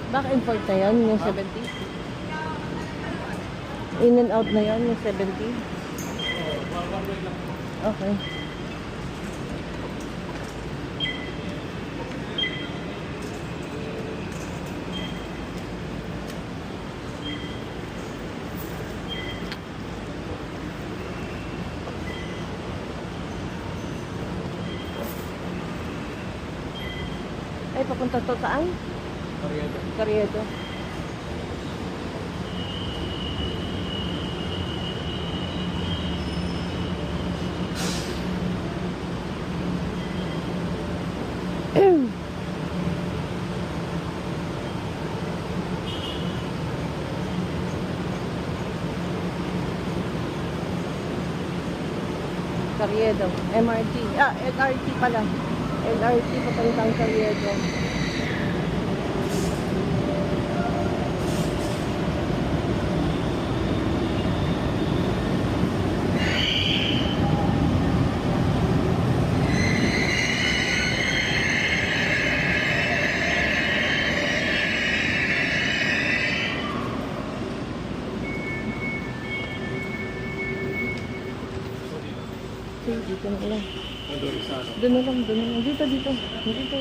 Back and forth na yan, yung 70. In and out na yan, yung 70. Okay. Ay, papunta to saan? Karyedo. Carriedo. Carriedo. MRT. Ah, LRT pala. LRT papuntang Carriedo. Okay, dito na lang. Doon na lang, doon na lang. Dito, dito. Dito.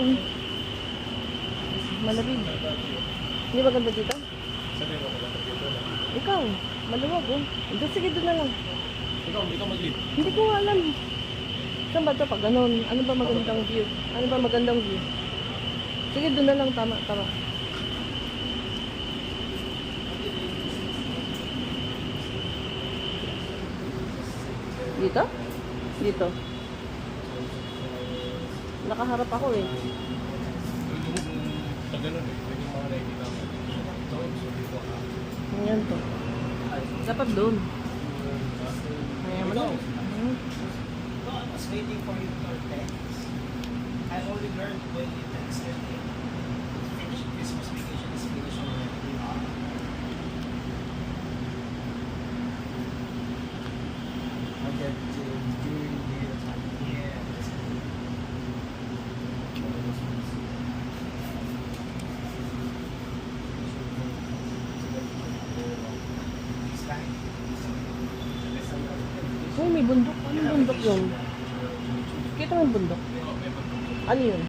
Malamig. Hindi ba ganda dito? Ikaw, maluwag oh. Sige, doon na lang. Ikaw, hindi ka mag-lead. Hindi ko alam. Saan ba ito pag ganun? Ano ba magandang view? Ano ba magandang view? Sige, doon na lang. Tama, tama. Dito? Dito. Nakaharap ako eh. Sa ganun eh, pwede yung mga nakikita mo. So dito ka. Ayan to. Dapat doon. Ayan mo lang. I was waiting for you to text. I only learned when you texted me. Finish Christmas vacation is finished already. I get to during the time. Yeah. Uy, may bundok. Ano bundok yun? Kita mo yung bundok? Ano yun?